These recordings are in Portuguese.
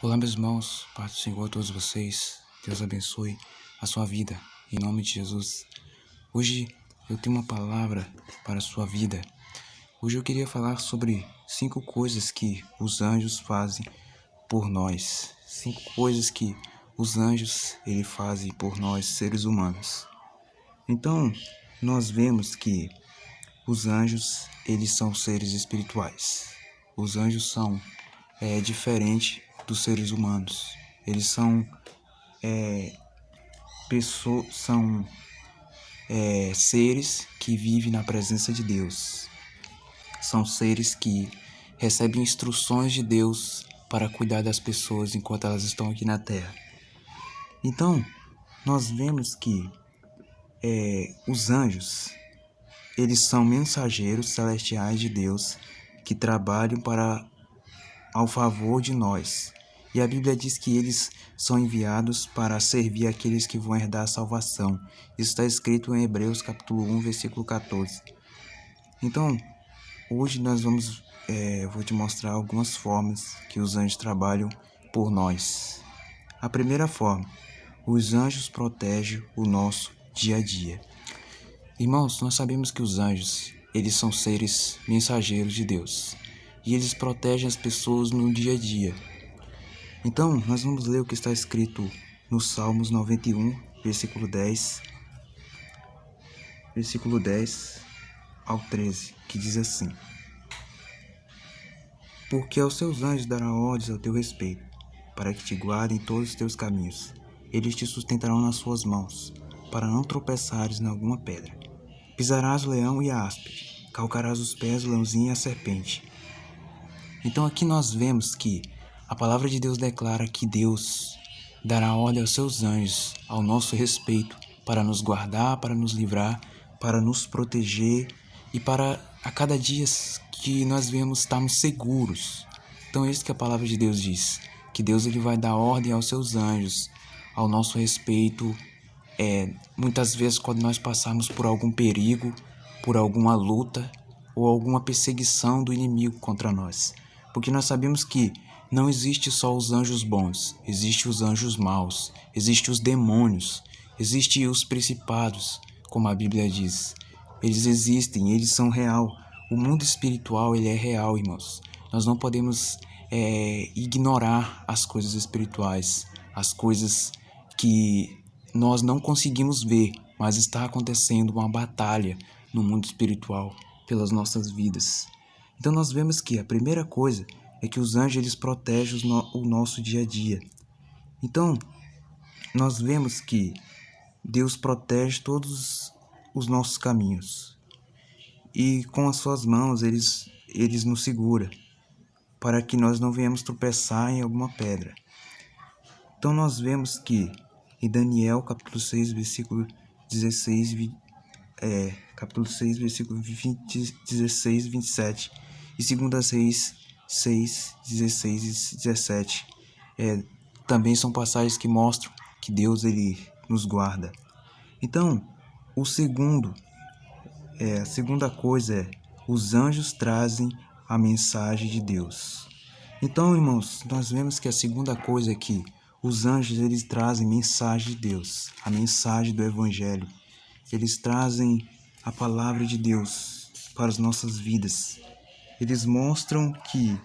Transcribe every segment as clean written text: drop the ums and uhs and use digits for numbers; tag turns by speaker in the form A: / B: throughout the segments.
A: Olá, meus irmãos, paz do Senhor a todos vocês. Deus abençoe a sua vida, em nome de Jesus. Hoje eu tenho uma palavra para a sua vida. Hoje eu queria falar sobre 5 coisas que os anjos fazem por nós. 5 coisas que os anjos fazem por nós, seres humanos. Então, nós vemos que os anjos, eles são seres espirituais. Os anjos são diferente dos seres humanos. Eles são seres que vivem na presença de Deus. São seres que recebem instruções de Deus para cuidar das pessoas enquanto elas estão aqui na Terra. Então, nós vemos que os anjos, eles são mensageiros celestiais de Deus que trabalham ao favor de nós. E a Bíblia diz que eles são enviados para servir aqueles que vão herdar a salvação. Isso está escrito em Hebreus capítulo 1, versículo 14. Então, hoje nós vou te mostrar algumas formas que os anjos trabalham por nós. A primeira forma, os anjos protegem o nosso dia a dia. Irmãos, nós sabemos que os anjos, eles são seres mensageiros de Deus. E eles protegem as pessoas no dia a dia. Então, nós vamos ler o que está escrito no Salmos 91, versículo 10 ao 13, que diz assim: Porque aos seus anjos dará ordens ao teu respeito, para que te guardem em todos os teus caminhos. Eles te sustentarão nas suas mãos, para não tropeçares em alguma pedra. Pisarás o leão e a áspide, calcarás os pés o leãozinho e a serpente. Então aqui nós vemos que a palavra de Deus declara que Deus dará ordem aos seus anjos ao nosso respeito para nos guardar, para nos livrar, para nos proteger e para a cada dia que nós vemos estarmos seguros. Então é isso que a palavra de Deus diz, que Deus ele vai dar ordem aos seus anjos ao nosso respeito. Muitas vezes quando nós passarmos por algum perigo, por alguma luta ou alguma perseguição do inimigo contra nós. Porque nós sabemos que não existe só os anjos bons, existem os anjos maus, existem os demônios, existem os principados, como a Bíblia diz. Eles existem, eles são real. O mundo espiritual, ele é real, irmãos. Nós não podemos ignorar as coisas espirituais, as coisas que nós não conseguimos ver, mas está acontecendo uma batalha no mundo espiritual pelas nossas vidas. Então nós vemos que a primeira coisa é que os anjos eles protegem o nosso dia a dia. Então nós vemos que Deus protege todos os nossos caminhos e com as suas mãos eles nos segura para que nós não venhamos tropeçar em alguma pedra. Então nós vemos que em Daniel capítulo 6, versículo 16, capítulo 6, versículo 16 e 27, e 2 Reis 6, 16 e 17, também são passagens que mostram que Deus ele nos guarda. Então, a segunda coisa é, os anjos trazem a mensagem de Deus. Então, irmãos, nós vemos que a segunda coisa é que os anjos eles trazem mensagem de Deus, a mensagem do Evangelho. Eles trazem a palavra de Deus para as nossas vidas. Eles mostram que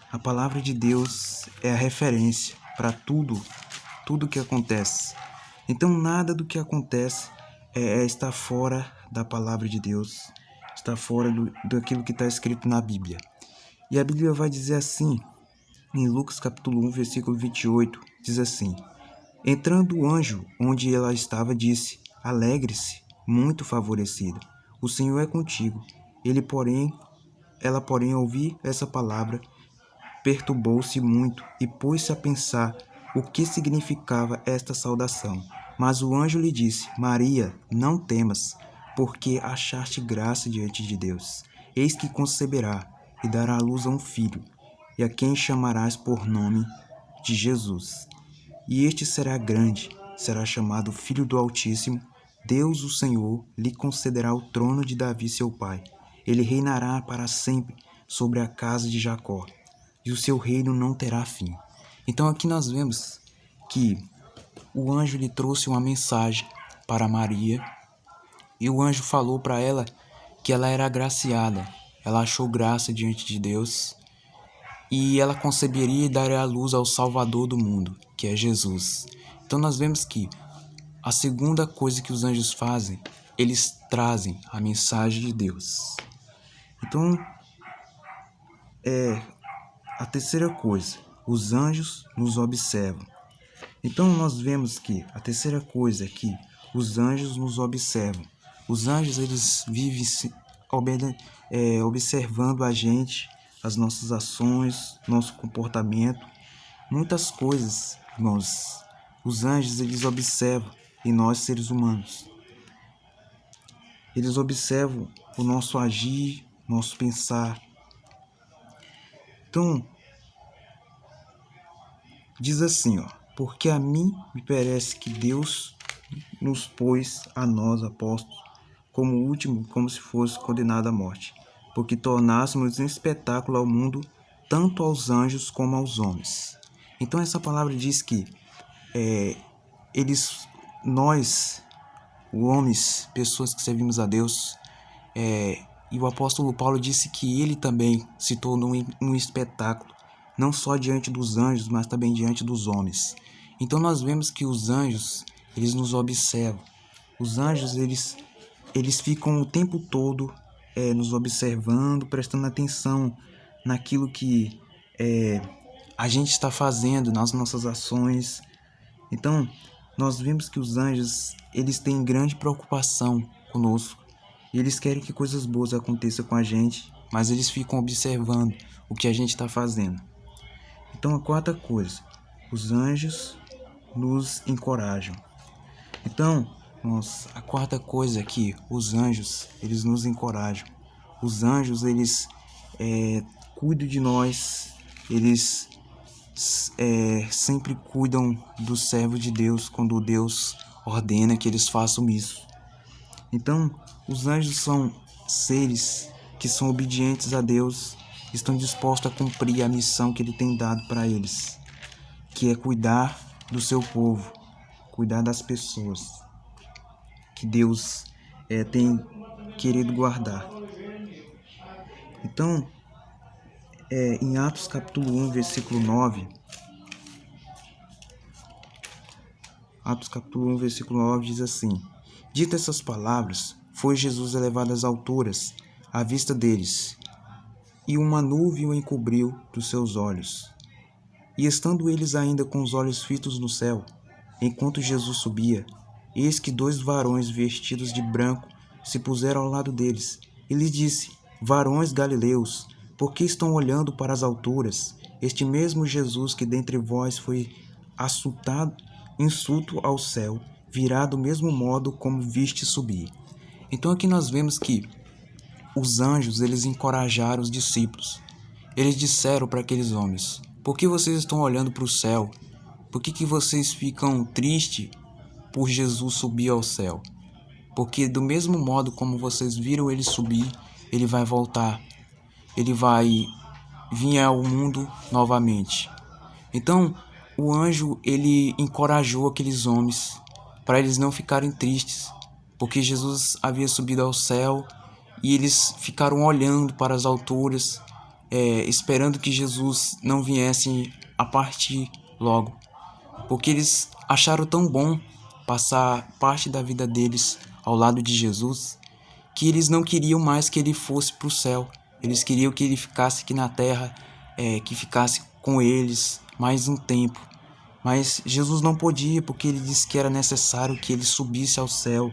A: a palavra de Deus é a referência para tudo que acontece. Então nada do que acontece está fora da palavra de Deus, está fora daquilo que está escrito na Bíblia. E a Bíblia vai dizer assim, em Lucas capítulo 1, versículo 28, diz assim: Entrando o anjo onde ela estava, disse: Alegre-se, muito favorecida, o Senhor é contigo. Ela, porém, ao ouvir essa palavra, perturbou-se muito e pôs-se a pensar o que significava esta saudação. Mas o anjo lhe disse: Maria, não temas, porque achaste graça diante de Deus. Eis que conceberá e dará à luz a um filho, e a quem chamarás por nome de Jesus. E este será grande, será chamado Filho do Altíssimo. Deus, o Senhor, lhe concederá o trono de Davi, seu pai. Ele reinará para sempre sobre a casa de Jacó, e o seu reino não terá fim. Então aqui nós vemos que o anjo lhe trouxe uma mensagem para Maria e o anjo falou para ela que ela era agraciada, ela achou graça diante de Deus e ela conceberia e daria à luz ao Salvador do mundo, que é Jesus. Então nós vemos que a segunda coisa que os anjos fazem, eles trazem a mensagem de Deus. Então, a terceira coisa, os anjos nos observam. Então nós vemos que a terceira coisa é que os anjos nos observam. Os anjos, eles vivem observando a gente, as nossas ações, nosso comportamento, muitas coisas, irmãos. Os anjos, eles observam em nós, seres humanos. Eles observam o nosso agir, nosso pensar. Então, diz assim, porque a mim me parece que Deus nos pôs a nós, apóstolos, como último, como se fosse condenado à morte, porque tornássemos um espetáculo ao mundo, tanto aos anjos como aos homens. Então essa palavra diz que nós, homens, pessoas que servimos a Deus, e o apóstolo Paulo disse que ele também se tornou um espetáculo, não só diante dos anjos, mas também diante dos homens. Então nós vemos que os anjos, eles nos observam. Os anjos, eles ficam o tempo todo nos observando, prestando atenção naquilo que a gente está fazendo, nas nossas ações. Então, nós vemos que os anjos, eles têm grande preocupação conosco. E eles querem que coisas boas aconteçam com a gente, mas eles ficam observando o que a gente está fazendo. Então, a quarta coisa, os anjos nos encorajam. Então, a quarta coisa é que os anjos, eles nos encorajam. Os anjos, eles cuidam de nós, eles sempre cuidam do servo de Deus quando Deus ordena que eles façam isso. Então, os anjos são seres que são obedientes a Deus, estão dispostos a cumprir a missão que Ele tem dado para eles, que é cuidar do seu povo, cuidar das pessoas que Deus tem querido guardar. Então, em Atos capítulo 1, versículo 9, Atos capítulo 1, versículo 9 diz assim: Dito essas palavras, foi Jesus elevado às alturas, à vista deles, e uma nuvem o encobriu dos seus olhos. E estando eles ainda com os olhos fitos no céu, enquanto Jesus subia, eis que 2 varões vestidos de branco se puseram ao lado deles, e lhes disse: Varões galileus, por que estão olhando para as alturas? Este mesmo Jesus que dentre vós foi insulto ao céu, virá do mesmo modo como viste subir. Então aqui nós vemos que os anjos, eles encorajaram os discípulos. Eles disseram para aqueles homens: por que vocês estão olhando para o céu? Por que vocês ficam tristes por Jesus subir ao céu? Porque do mesmo modo como vocês viram ele subir, ele vai voltar. Ele vai vir ao mundo novamente. Então, o anjo, ele encorajou aqueles homens para eles não ficarem tristes, porque Jesus havia subido ao céu e eles ficaram olhando para as alturas, esperando que Jesus não viesse a partir logo, porque eles acharam tão bom passar parte da vida deles ao lado de Jesus, que eles não queriam mais que ele fosse para o céu. Eles queriam que ele ficasse aqui na terra, que ficasse com eles mais um tempo. Mas Jesus não podia, porque ele disse que era necessário que ele subisse ao céu,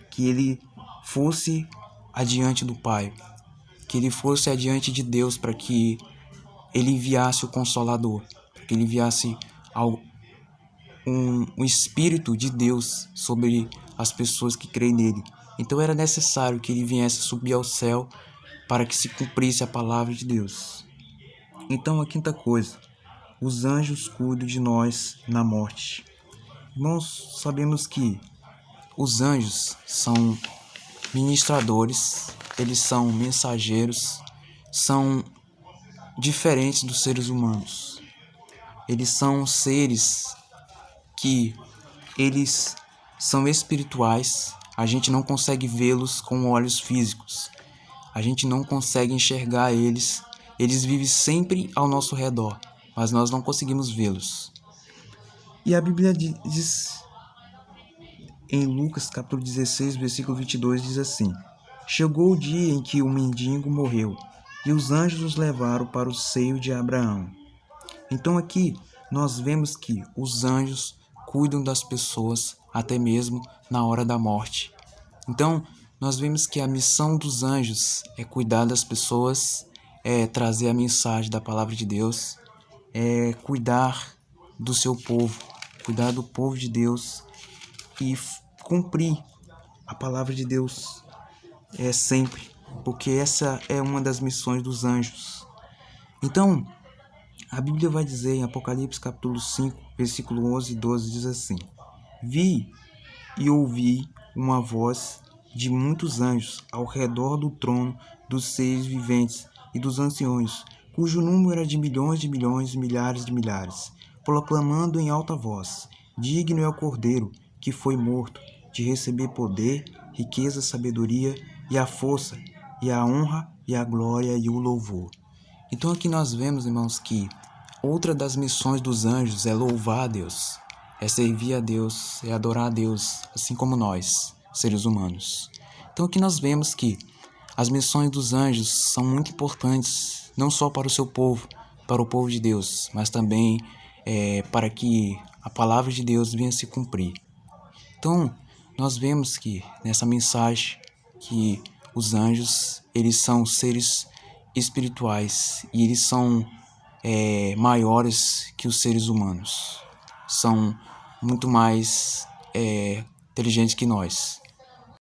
A: que ele fosse adiante do Pai, que ele fosse adiante de Deus, para que ele enviasse o Consolador, para que ele enviasse um Espírito de Deus sobre as pessoas que creem nele. Então era necessário que ele viesse subir ao céu para que se cumprisse a palavra de Deus. Então a quinta coisa, os anjos cuidam de nós na morte. Irmãos, sabemos que os anjos são ministradores, eles são mensageiros, são diferentes dos seres humanos. eles são seres que eles são espirituais. A gente não consegue vê-los com olhos físicos. A gente não consegue enxergar eles. Eles vivem sempre ao nosso redor, mas nós não conseguimos vê-los. E a Bíblia diz em Lucas capítulo 16, versículo 22, diz assim: Chegou o dia em que o mendigo morreu, e os anjos os levaram para o seio de Abraão. Então aqui nós vemos que os anjos cuidam das pessoas até mesmo na hora da morte. Então nós vemos que a missão dos anjos é cuidar das pessoas, é trazer a mensagem da palavra de Deus, é cuidar do seu povo, cuidar do povo de Deus e cumprir a palavra de Deus sempre, porque essa é uma das missões dos anjos. Então, a Bíblia vai dizer em Apocalipse capítulo 5, versículo 11 e 12, diz assim: Vi e ouvi uma voz de muitos anjos ao redor do trono, dos seres viventes e dos anciões, cujo número era de milhões, milhares de milhares, proclamando em alta voz: Digno é o Cordeiro que foi morto de receber poder, riqueza, sabedoria e a força, e a honra, e a glória e o louvor. Então aqui nós vemos, irmãos, que outra das missões dos anjos é louvar a Deus, é servir a Deus, é adorar a Deus, assim como nós, seres humanos. Então aqui nós vemos que as missões dos anjos são muito importantes, não só para o seu povo, para o povo de Deus, mas também para que a palavra de Deus venha se cumprir. Então, nós vemos que nessa mensagem que os anjos, eles são seres espirituais e eles são maiores que os seres humanos. São muito mais inteligentes que nós.